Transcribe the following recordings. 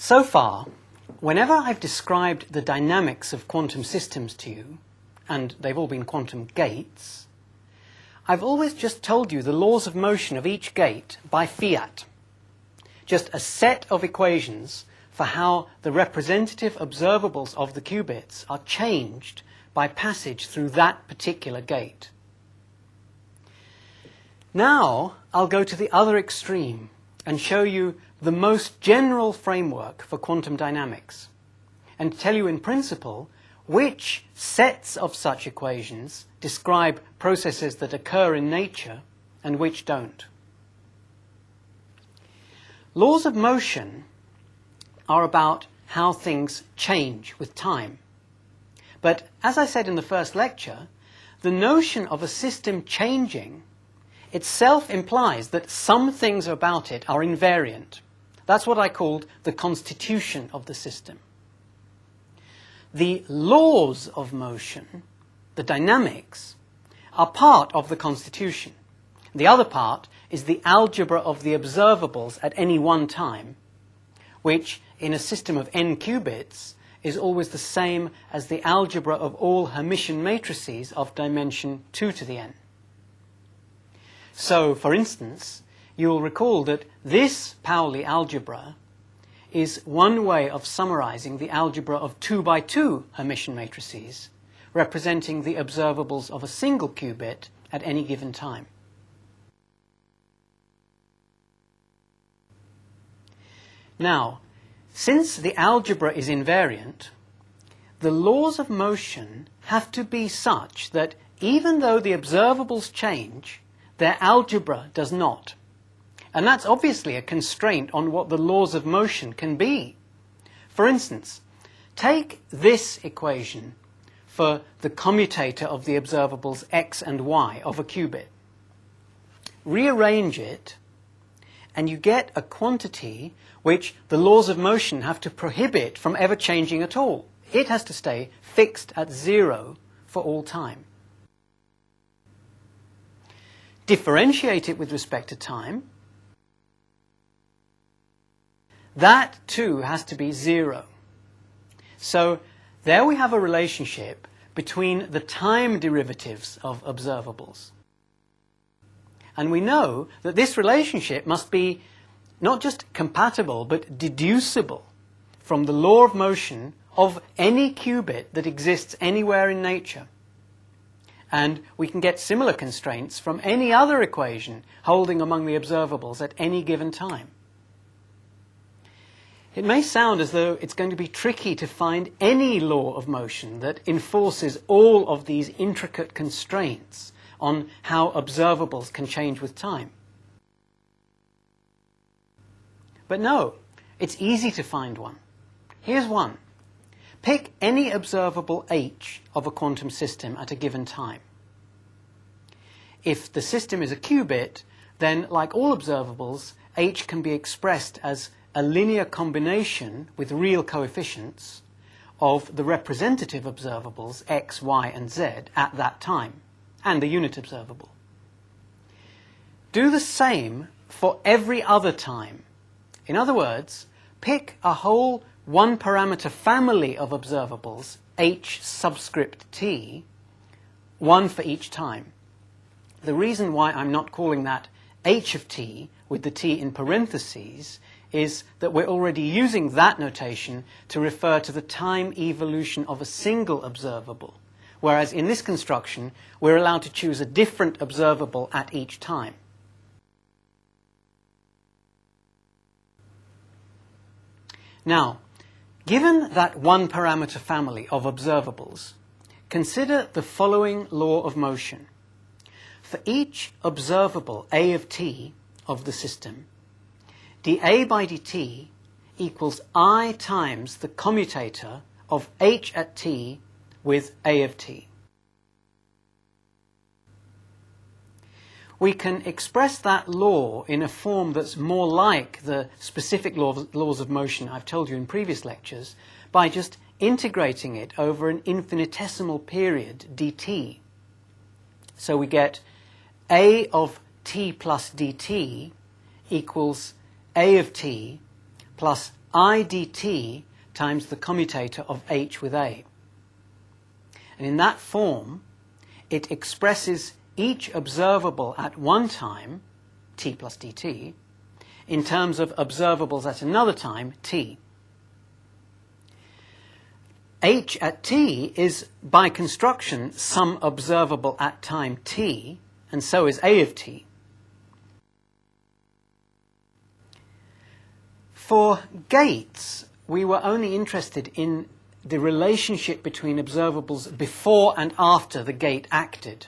So far, whenever I've described the dynamics of quantum systems to you, and they've all been quantum gates, I've always just told you the laws of motion of each gate by fiat. Just a set of equations for how the representative observables of the qubits are changed by passage through that particular gate. Now I'll go to the other extreme and show you the most general framework for quantum dynamics and tell you in principle which sets of such equations describe processes that occur in nature and which don't. Laws of motion are about how things change with time. But as I said in the first lecture, the notion of a system changing itself implies that some things about it are invariant. That's what I called the constitution of the system. The laws of motion, the dynamics, are part of the constitution. The other part is the algebra of the observables at any one time, which in a system of n qubits is always the same as the algebra of all Hermitian matrices of dimension 2 to the n. So, for instance, you'll recall that this Pauli algebra is one way of summarizing the algebra of 2 by 2 Hermitian matrices, representing the observables of a single qubit at any given time. Now, since the algebra is invariant, the laws of motion have to be such that even though the observables change, their algebra does not. And that's obviously a constraint on what the laws of motion can be. For instance, take this equation for the commutator of the observables x and y of a qubit. Rearrange it, and you get a quantity which the laws of motion have to prohibit from ever changing at all. It has to stay fixed at 0 for all time. Differentiate it with respect to time. That too has to be 0. So there we have a relationship between the time derivatives of observables. And we know that this relationship must be not just compatible but deducible from the law of motion of any qubit that exists anywhere in nature. And we can get similar constraints from any other equation holding among the observables at any given time. It may sound as though it's going to be tricky to find any law of motion that enforces all of these intricate constraints on how observables can change with time. But no, it's easy to find one. Here's one. Pick any observable h of a quantum system at a given time. If the system is a qubit, then like all observables, h can be expressed as a linear combination with real coefficients of the representative observables x, y, and z at that time, and the unit observable. Do the same for every other time. In other words, pick a whole one-parameter family of observables, h subscript t, one for each time. The reason why I'm not calling that h of t with the t in parentheses is that we're already using that notation to refer to the time evolution of a single observable, whereas in this construction we're allowed to choose a different observable at each time. Now, given that one-parameter family of observables, consider the following law of motion. For each observable a of t of the system, dA by dt equals I times the commutator of h at t with a of t. We can express that law in a form that's more like the specific laws of motion I've told you in previous lectures by just integrating it over an infinitesimal period dt. So we get a of t plus dt equals a of t plus I dt times the commutator of h with a. And in that form, it expresses each observable at one time, t plus dt, in terms of observables at another time, t. H at t is, by construction, some observable at time t, and so is a of t. For gates, we were only interested in the relationship between observables before and after the gate acted.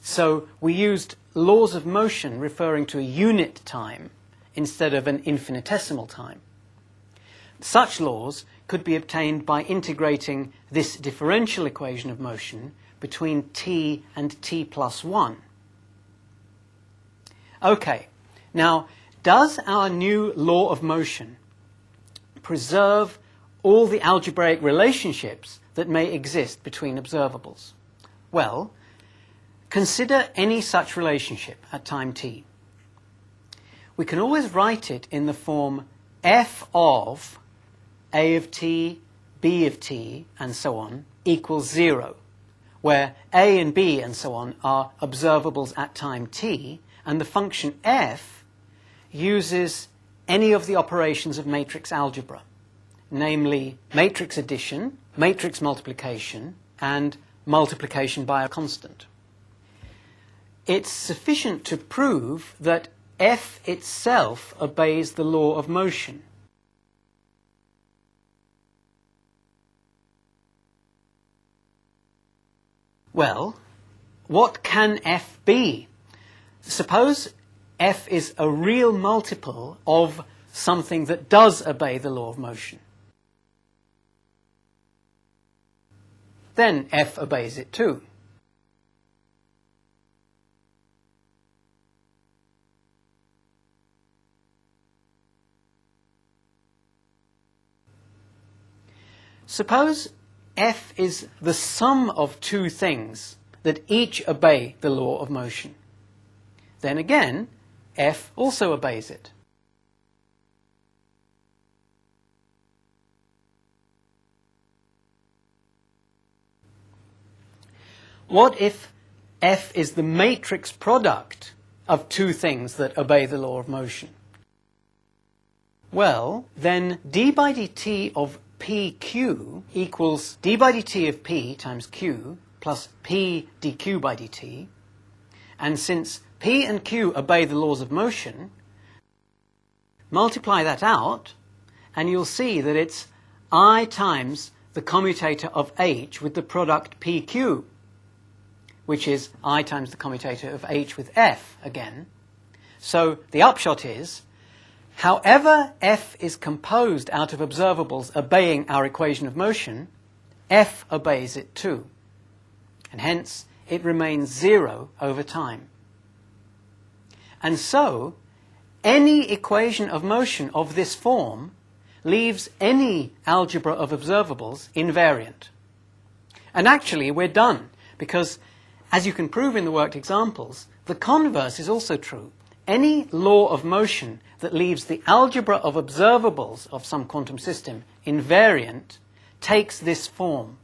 So we used laws of motion referring to a unit time instead of an infinitesimal time. Such laws could be obtained by integrating this differential equation of motion between t and t plus 1. Okay, now does our new law of motion preserve all the algebraic relationships that may exist between observables? Well, consider any such relationship at time t. We can always write it in the form f of a of t, b of t, and so on, equals 0, where a and b and so on are observables at time t, and the function f uses any of the operations of matrix algebra, namely matrix addition, matrix multiplication, and multiplication by a constant. It's sufficient to prove that f itself obeys the law of motion. Well, what can f be? Suppose f is a real multiple of something that does obey the law of motion. Then f obeys it too. Suppose f is the sum of two things that each obey the law of motion. Then again, f also obeys it. What if f is the matrix product of two things that obey the law of motion? Well, then d by dt of pq equals d by dt of p times q plus p dq by dt. And since p and q obey the laws of motion, multiply that out, and you'll see that it's I times the commutator of h with the product pq, which is I times the commutator of h with f again. So the upshot is, however f is composed out of observables obeying our equation of motion, f obeys it too. And hence, it remains 0 over time. And so, any equation of motion of this form leaves any algebra of observables invariant. And actually, we're done, because as you can prove in the worked examples, the converse is also true. Any law of motion that leaves the algebra of observables of some quantum system invariant takes this form.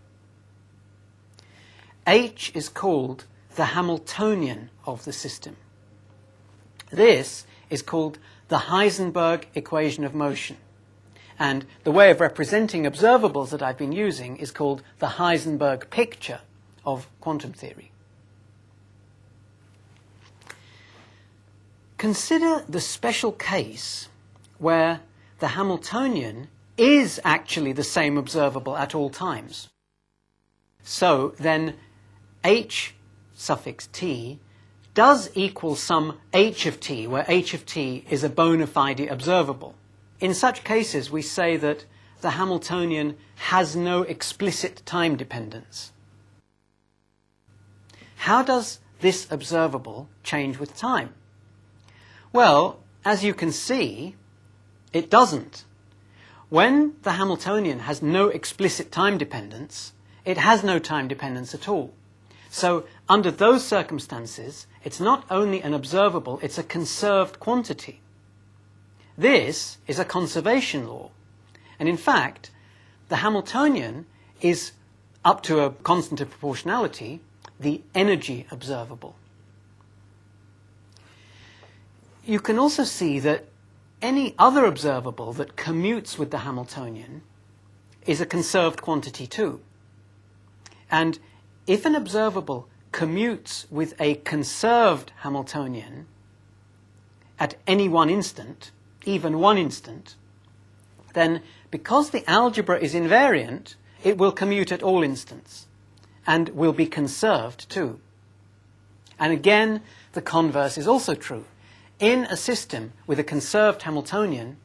H is called the Hamiltonian of the system. This is called the Heisenberg equation of motion. And the way of representing observables that I've been using is called the Heisenberg picture of quantum theory. Consider the special case where the Hamiltonian is actually the same observable at all times. So then h suffix t does equal some h of t, where h of t is a bona fide observable. In such cases, we say that the Hamiltonian has no explicit time dependence. How does this observable change with time? Well, as you can see, it doesn't. When the Hamiltonian has no explicit time dependence, it has no time dependence at all. So, under those circumstances, it's not only an observable, it's a conserved quantity. This is a conservation law, And in fact, the Hamiltonian is, up to a constant of proportionality, the energy observable. You can also see that any other observable that commutes with the Hamiltonian is a conserved quantity too. And if an observable commutes with a conserved Hamiltonian at any one instant, even one instant, then because the algebra is invariant, it will commute at all instants and will be conserved too. And again, the converse is also true. In a system with a conserved Hamiltonian,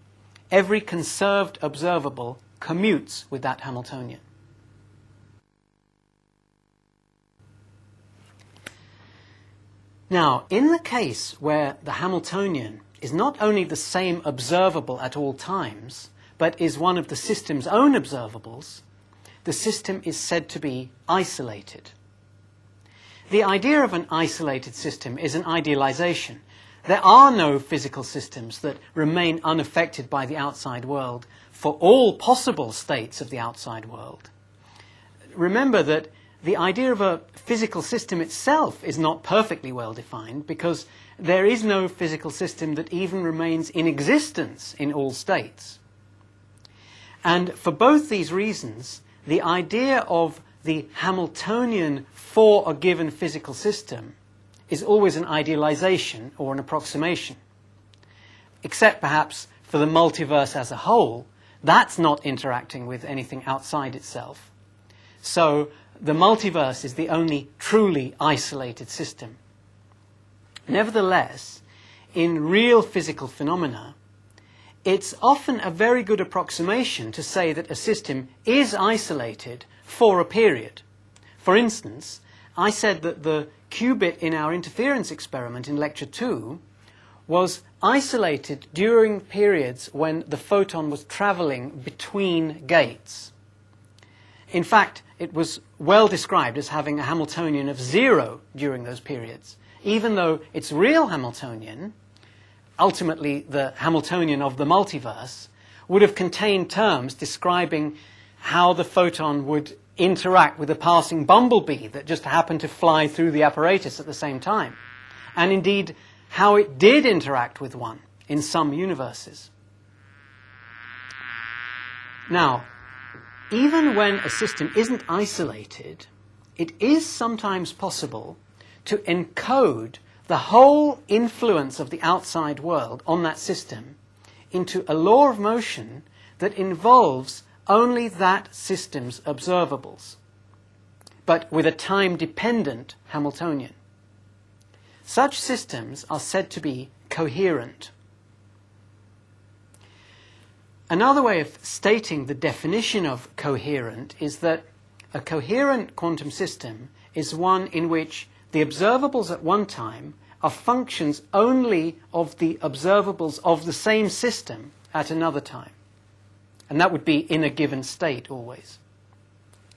every conserved observable commutes with that Hamiltonian. Now, in the case where the Hamiltonian is not only the same observable at all times, but is one of the system's own observables, the system is said to be isolated. The idea of an isolated system is an idealization. There are no physical systems that remain unaffected by the outside world for all possible states of the outside world. Remember that the idea of a physical system itself is not perfectly well defined because there is no physical system that even remains in existence in all states. And for both these reasons, the idea of the Hamiltonian for a given physical system is always an idealization or an approximation. Except perhaps for the multiverse as a whole, that's not interacting with anything outside itself. So the multiverse is the only truly isolated system. Nevertheless, in real physical phenomena, it's often a very good approximation to say that a system is isolated for a period. For instance, I said that the qubit in our interference experiment in lecture 2 was isolated during periods when the photon was traveling between gates. In fact, it was well described as having a Hamiltonian of 0 during those periods, even though its real Hamiltonian, ultimately the Hamiltonian of the multiverse, would have contained terms describing how the photon would interact with a passing bumblebee that just happened to fly through the apparatus at the same time, and indeed how it did interact with one in some universes. Now, even when a system isn't isolated, it is sometimes possible to encode the whole influence of the outside world on that system into a law of motion that involves only that system's observables, but with a time-dependent Hamiltonian. Such systems are said to be coherent. Another way of stating the definition of coherent is that a coherent quantum system is one in which the observables at one time are functions only of the observables of the same system at another time. And that would be in a given state always,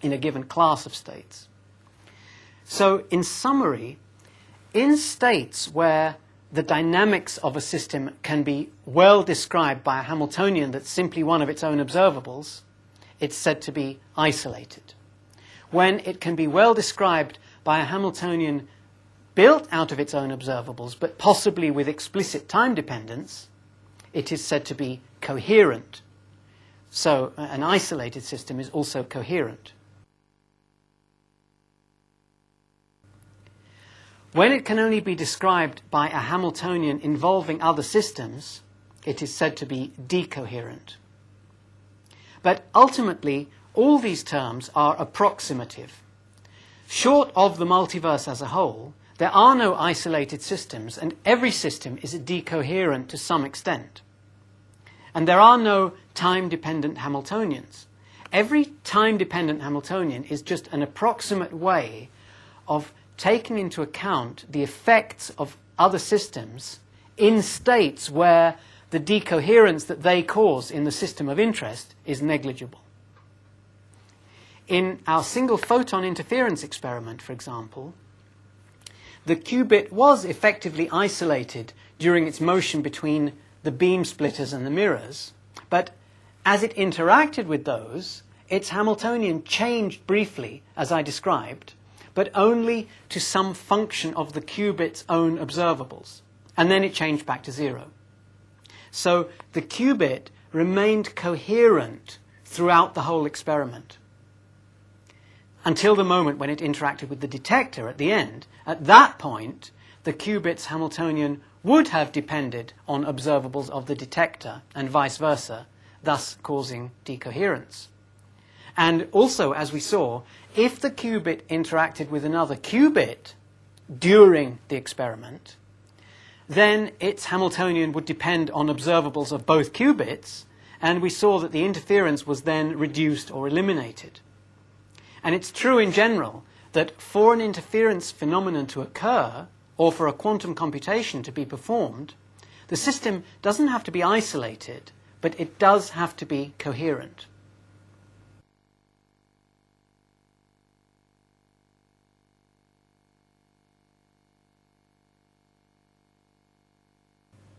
in a given class of states. So, in summary, in states where the dynamics of a system can be well described by a Hamiltonian that's simply one of its own observables, it's said to be isolated. When it can be well described by a Hamiltonian built out of its own observables, but possibly with explicit time dependence, it is said to be coherent. So an isolated system is also coherent. When it can only be described by a Hamiltonian involving other systems, it is said to be decoherent. But ultimately, all these terms are approximative. Short of the multiverse as a whole, there are no isolated systems, and every system is decoherent to some extent. And there are no time-dependent Hamiltonians. Every time-dependent Hamiltonian is just an approximate way of taking into account the effects of other systems in states where the decoherence that they cause in the system of interest is negligible. In our single photon interference experiment, for example, the qubit was effectively isolated during its motion between the beam splitters and the mirrors, but as it interacted with those, its Hamiltonian changed briefly, as I described, but only to some function of the qubit's own observables, and then it changed back to 0. So the qubit remained coherent throughout the whole experiment, until the moment when it interacted with the detector at the end. At that point, the qubit's Hamiltonian would have depended on observables of the detector, and vice versa, thus causing decoherence. And also, as we saw, if the qubit interacted with another qubit during the experiment, then its Hamiltonian would depend on observables of both qubits, and we saw that the interference was then reduced or eliminated. And it's true in general that for an interference phenomenon to occur, or for a quantum computation to be performed, the system doesn't have to be isolated, but it does have to be coherent.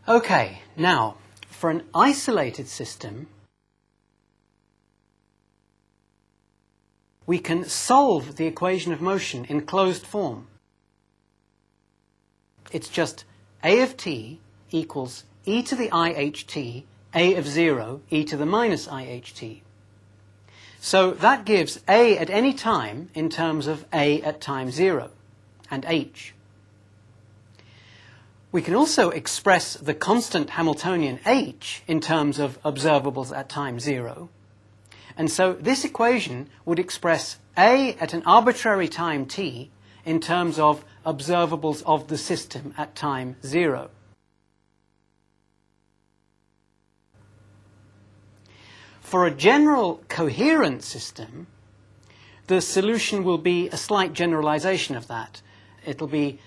Okay, now, for an isolated system, we can solve the equation of motion in closed form. It's just a of t equals e to the iht, a of 0, e to the minus iht. So that gives a at any time in terms of a at time 0, and h. We can also express the constant Hamiltonian h in terms of observables at time 0. And so this equation would express a at an arbitrary time t in terms of observables of the system at time 0. For a general coherent system, the solution will be a slight generalization of that. It'll be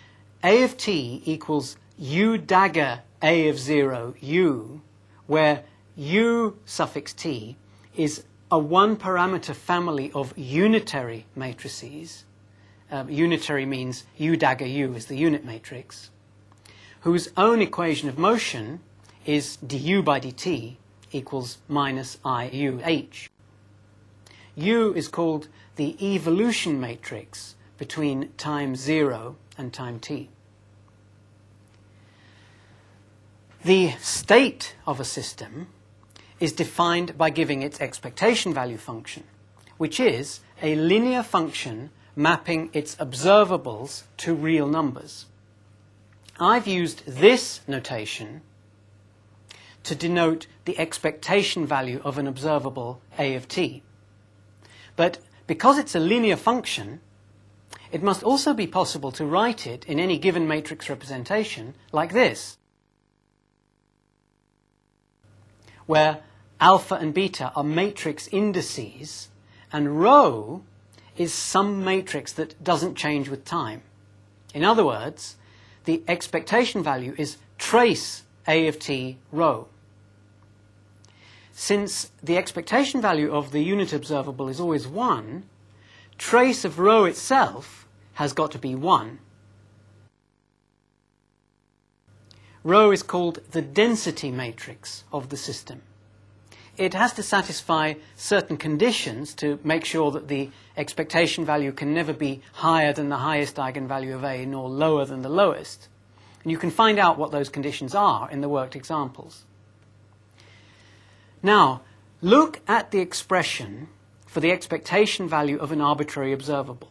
a of t equals u dagger a of 0 u, where u suffix t is a one-parameter family of unitary matrices. Unitary means u dagger u is the unit matrix, whose own equation of motion is du by dt equals minus iu h. U is called the evolution matrix between time 0 and time t. The state of a system is defined by giving its expectation value function, which is a linear function mapping its observables to real numbers. I've used this notation to denote the expectation value of an observable a of t. But because it's a linear function, it must also be possible to write it in any given matrix representation like this, where alpha and beta are matrix indices, and rho is some matrix that doesn't change with time. In other words, the expectation value is trace a of t rho. Since the expectation value of the unit observable is always 1, trace of rho itself has got to be 1. Rho is called the density matrix of the system. It has to satisfy certain conditions to make sure that the expectation value can never be higher than the highest eigenvalue of A nor lower than the lowest. And you can find out what those conditions are in the worked examples. Now, look at the expression for the expectation value of an arbitrary observable.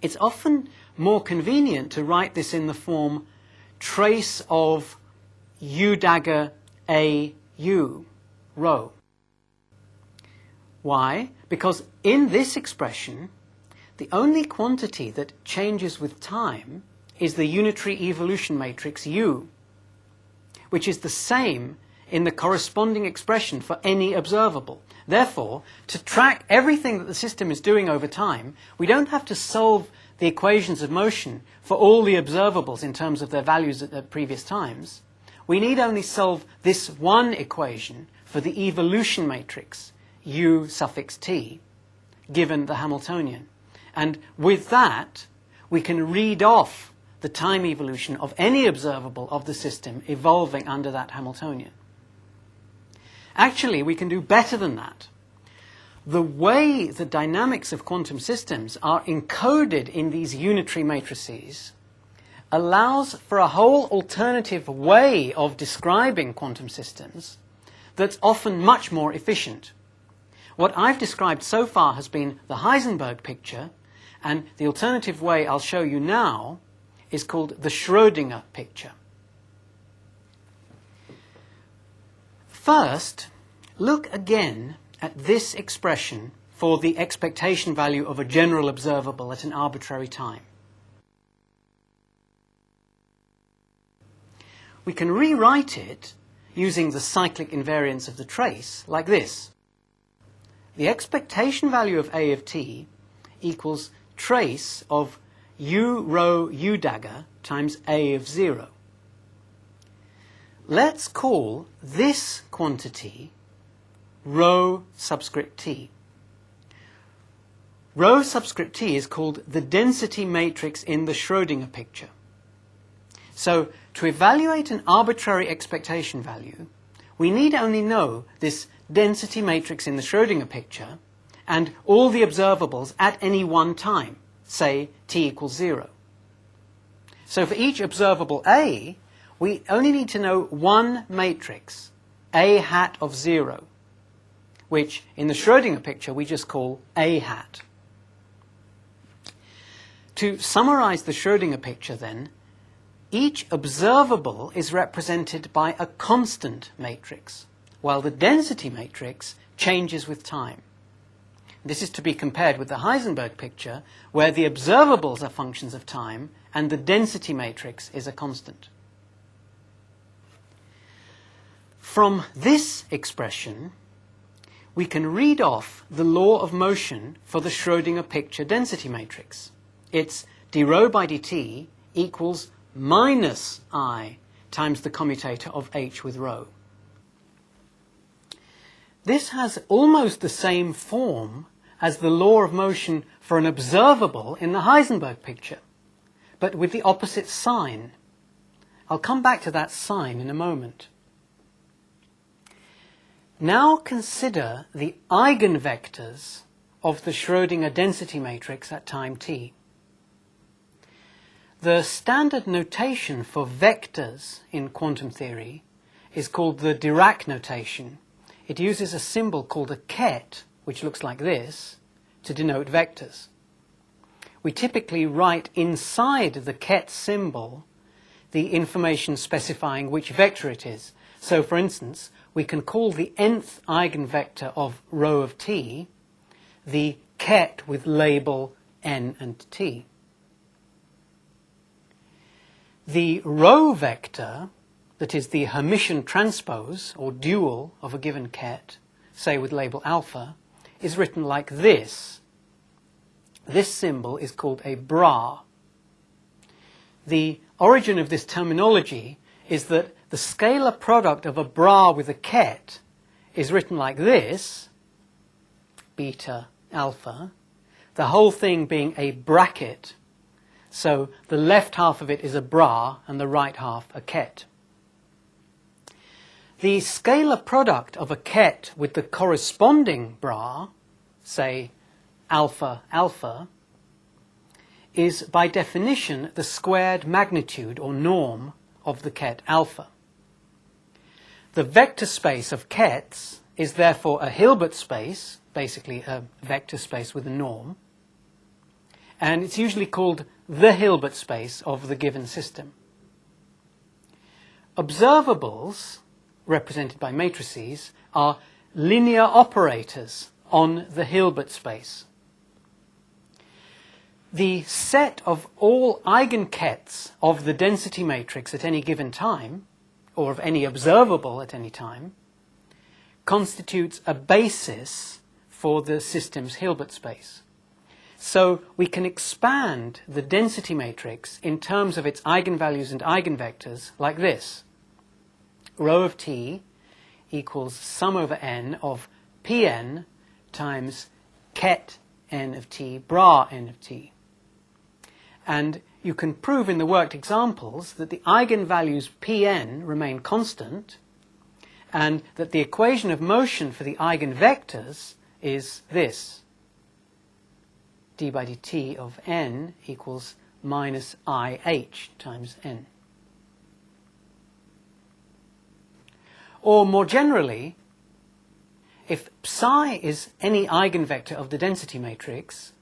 It's often more convenient to write this in the form trace of u dagger a u rho. Why? Because in this expression, the only quantity that changes with time is the unitary evolution matrix U, which is the same in the corresponding expression for any observable. Therefore, to track everything that the system is doing over time, we don't have to solve the equations of motion for all the observables in terms of their values at previous times. We need only solve this one equation for the evolution matrix, U suffix t, given the Hamiltonian. And with that, we can read off the time evolution of any observable of the system evolving under that Hamiltonian. Actually, we can do better than that. The way the dynamics of quantum systems are encoded in these unitary matrices allows for a whole alternative way of describing quantum systems that's often much more efficient. What I've described so far has been the Heisenberg picture, and the alternative way I'll show you now is called the Schrödinger picture. First, look again at this expression for the expectation value of a general observable at an arbitrary time. We can rewrite it using the cyclic invariance of the trace like this. The expectation value of A of t equals trace of u rho u dagger times A of 0. Let's call this quantity rho subscript t. Rho subscript t is called the density matrix in the Schrödinger picture. So, to evaluate an arbitrary expectation value, we need only know this density matrix in the Schrödinger picture and all the observables at any one time, say t equals 0. So for each observable A, we only need to know one matrix, A hat of 0, which in the Schrödinger picture we just call A hat. To summarize the Schrödinger picture then, each observable is represented by a constant matrix, while the density matrix changes with time. This is to be compared with the Heisenberg picture, where the observables are functions of time and the density matrix is a constant. From this expression, we can read off the law of motion for the Schrödinger picture density matrix. It's d rho by dt equals minus I times the commutator of h with rho. This has almost the same form as the law of motion for an observable in the Heisenberg picture, but with the opposite sign. I'll come back to that sign in a moment. Now consider the eigenvectors of the Schrödinger density matrix at time t. The standard notation for vectors in quantum theory is called the Dirac notation. It uses a symbol called a ket, which looks like this, to denote vectors. We typically write inside the ket symbol the information specifying which vector it is. So, for instance, we can call the nth eigenvector of rho of t the ket with label n and t. The rho vector, that is the Hermitian transpose or dual of a given ket, say with label alpha, is written like this. This symbol is called a bra. The origin of this terminology is that the scalar product of a bra with a ket is written like this, beta alpha, the whole thing being a bracket. So the left half of it is a bra and the right half a ket. The scalar product of a ket with the corresponding bra, say alpha alpha, is by definition the squared magnitude or norm of the ket alpha. The vector space of kets is therefore a Hilbert space, basically a vector space with a norm, and it's usually called the Hilbert space of the given system. Observables, represented by matrices, are linear operators on the Hilbert space. The set of all eigenkets of the density matrix at any given time, or of any observable at any time, constitutes a basis for the system's Hilbert space. So we can expand the density matrix in terms of its eigenvalues and eigenvectors like this. Rho of t equals sum over n of Pn times ket n of t bra n of t. And you can prove in the worked examples that the eigenvalues Pn remain constant and that the equation of motion for the eigenvectors is this. d by dt of n equals minus IH times n. Or more generally, if psi is any eigenvector of the density matrix,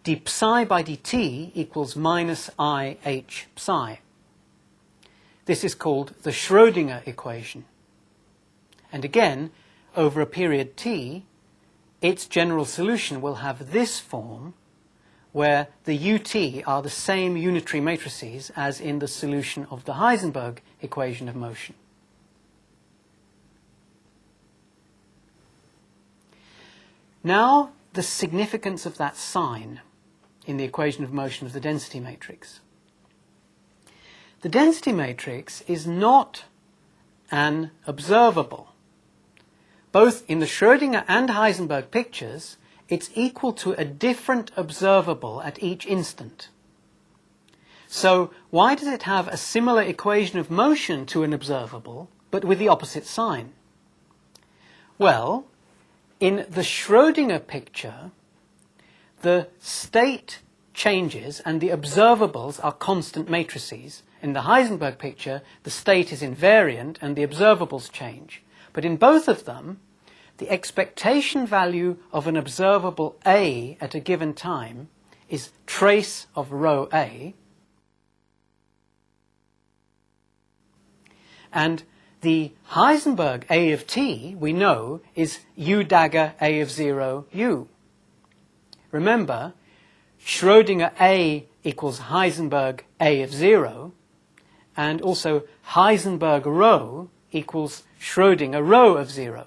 d psi by dt equals minus IH psi. This is called the Schrödinger equation. And again, over a period t, its general solution will have this form, where the ut are the same unitary matrices as in the solution of the Heisenberg equation of motion. Now, the significance of that sign in the equation of motion of the density matrix. The density matrix is not an observable. Both in the Schrödinger and Heisenberg pictures, it's equal to a different observable at each instant. So why does it have a similar equation of motion to an observable, but with the opposite sign? Well, in the Schrödinger picture, the state changes and the observables are constant matrices. In the Heisenberg picture, the state is invariant and the observables change. But in both of them, the expectation value of an observable A at a given time is trace of rho A, and the Heisenberg A of t, we know, is u dagger A of 0 u. Remember, Schrödinger A equals Heisenberg A of 0, and also Heisenberg rho equals Schrödinger rho of 0.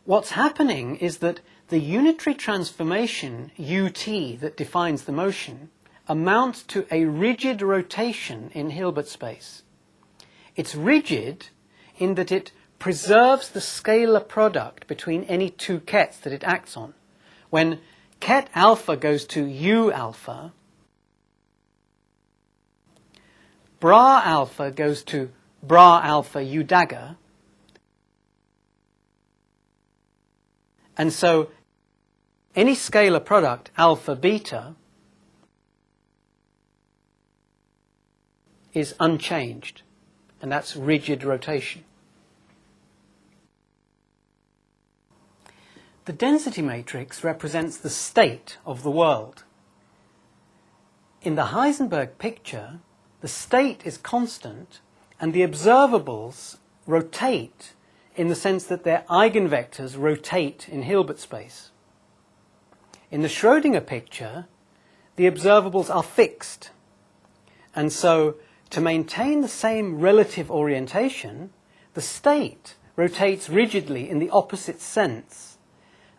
What's happening is that the unitary transformation ut that defines the motion amounts to a rigid rotation in Hilbert space. It's rigid in that it preserves the scalar product between any two kets that it acts on. When ket alpha goes to u alpha, bra alpha goes to bra alpha u dagger, and so any scalar product alpha beta is unchanged, and that's rigid rotation. The density matrix represents the state of the world. In the Heisenberg picture, the state is constant and the observables rotate in the sense that their eigenvectors rotate in Hilbert space. In the Schrödinger picture, the observables are fixed, and so to maintain the same relative orientation, the state rotates rigidly in the opposite sense,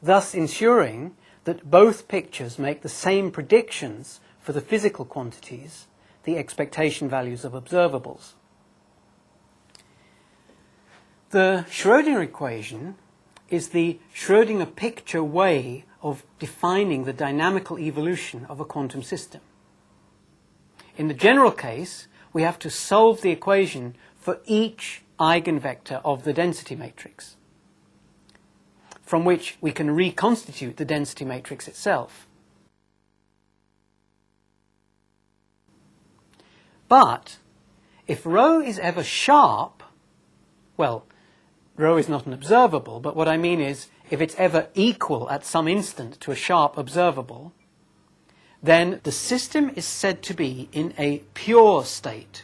thus ensuring that both pictures make the same predictions for the physical quantities, the expectation values of observables. The Schrödinger equation is the Schrödinger picture way of defining the dynamical evolution of a quantum system. In the general case, we have to solve the equation for each eigenvector of the density matrix, from which we can reconstitute the density matrix itself. But if rho is ever sharp, well, rho is not an observable, but what I mean is if it's ever equal at some instant to a sharp observable, then the system is said to be in a pure state.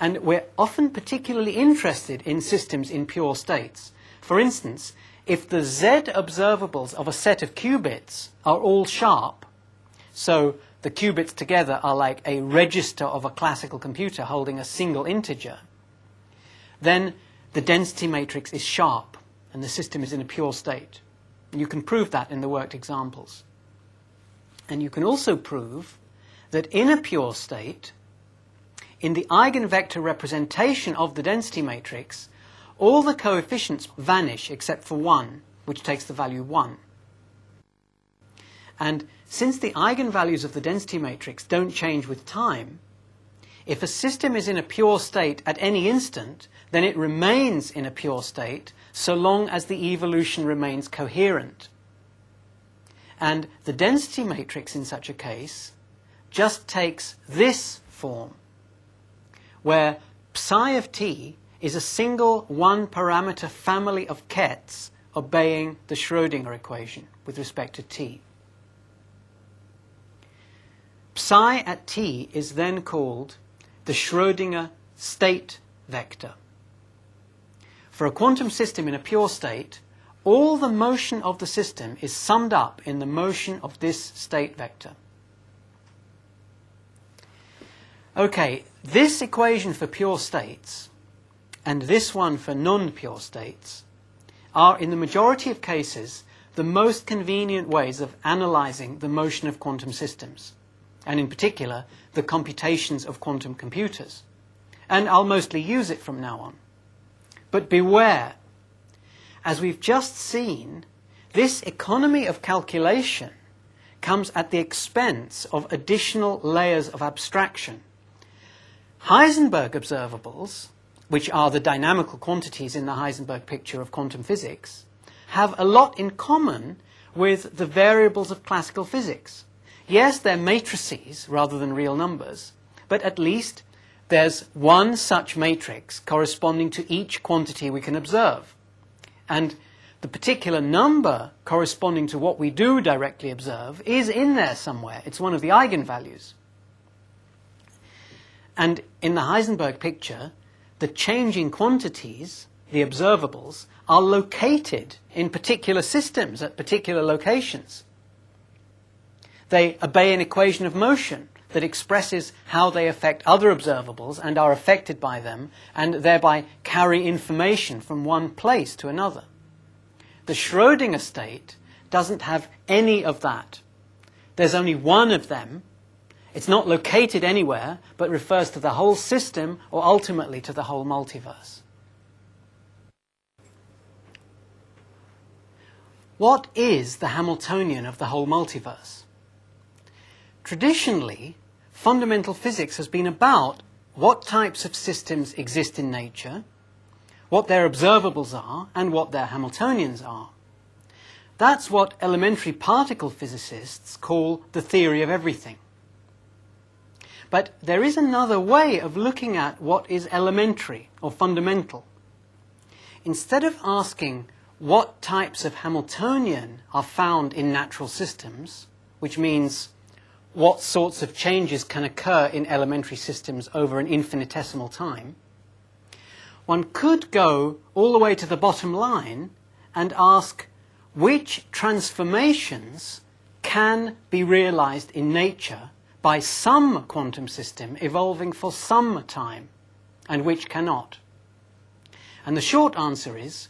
And we're often particularly interested in systems in pure states. For instance, if the z observables of a set of qubits are all sharp, so the qubits together are like a register of a classical computer holding a single integer, then the density matrix is sharp and the system is in a pure state. And you can prove that in the worked examples. And you can also prove that in a pure state, in the eigenvector representation of the density matrix, all the coefficients vanish except for one, which takes the value 1. And since the eigenvalues of the density matrix don't change with time, If a system is in a pure state at any instant, then it remains in a pure state so long as the evolution remains coherent. And the density matrix in such a case just takes this form, where psi of t is a single one-parameter family of kets obeying the Schrödinger equation with respect to t. Psi at t is then called the Schrödinger state vector. For a quantum system in a pure state, all the motion of the system is summed up in the motion of this state vector. Okay, this equation for pure states and this one for non-pure states are, in the majority of cases, the most convenient ways of analyzing the motion of quantum systems, and in particular, the computations of quantum computers. And I'll mostly use it from now on. But beware, as we've just seen, this economy of calculation comes at the expense of additional layers of abstraction. Heisenberg observables, which are the dynamical quantities in the Heisenberg picture of quantum physics, have a lot in common with the variables of classical physics. Yes, they're matrices rather than real numbers, but at least there's one such matrix corresponding to each quantity we can observe. And the particular number corresponding to what we do directly observe is in there somewhere. It's one of the eigenvalues. And in the Heisenberg picture, the changing quantities, the observables, are located in particular systems at particular locations. They obey an equation of motion that expresses how they affect other observables and are affected by them, and thereby carry information from one place to another. The Schrödinger state doesn't have any of that. There's only one of them. It's not located anywhere, but refers to the whole system or ultimately to the whole multiverse. What is the Hamiltonian of the whole multiverse? Traditionally, fundamental physics has been about what types of systems exist in nature, what their observables are, and what their Hamiltonians are. That's what elementary particle physicists call the theory of everything. But there is another way of looking at what is elementary or fundamental. Instead of asking what types of Hamiltonian are found in natural systems, which means what sorts of changes can occur in elementary systems over an infinitesimal time, one could go all the way to the bottom line and ask which transformations can be realized in nature by some quantum system evolving for some time, and which cannot. And the short answer is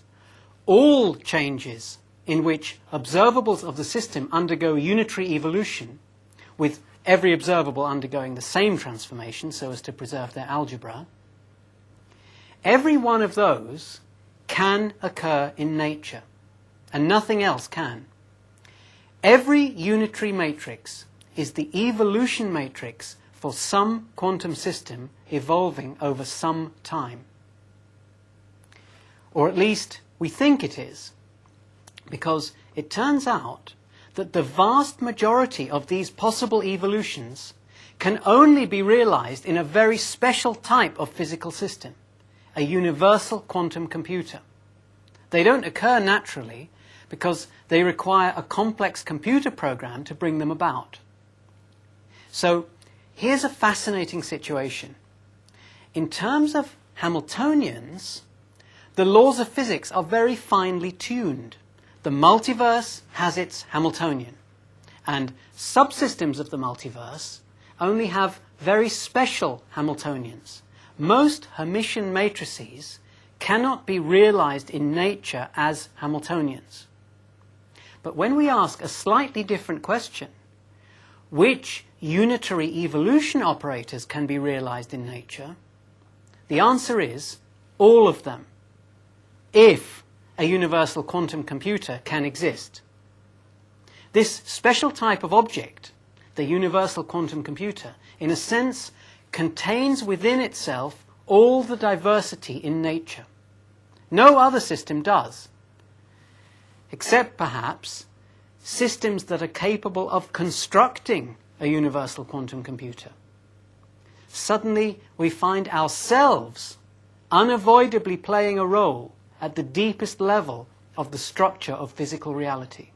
all changes in which observables of the system undergo unitary evolution, with every observable undergoing the same transformation so as to preserve their algebra, every one of those can occur in nature, and nothing else can. Every unitary matrix is the evolution matrix for some quantum system evolving over some time. Or at least we think it is, because it turns out that the vast majority of these possible evolutions can only be realized in a very special type of physical system, a universal quantum computer. They don't occur naturally because they require a complex computer program to bring them about. So here's a fascinating situation. In terms of Hamiltonians, the laws of physics are very finely tuned. The multiverse has its Hamiltonian, and subsystems of the multiverse only have very special Hamiltonians. Most Hermitian matrices cannot be realized in nature as Hamiltonians. But when we ask a slightly different question, which unitary evolution operators can be realized in nature, the answer is all of them, if a universal quantum computer can exist. This special type of object, the universal quantum computer, in a sense, contains within itself all the diversity in nature. No other system does, except perhaps systems that are capable of constructing a universal quantum computer. Suddenly we find ourselves unavoidably playing a role at the deepest level of the structure of physical reality.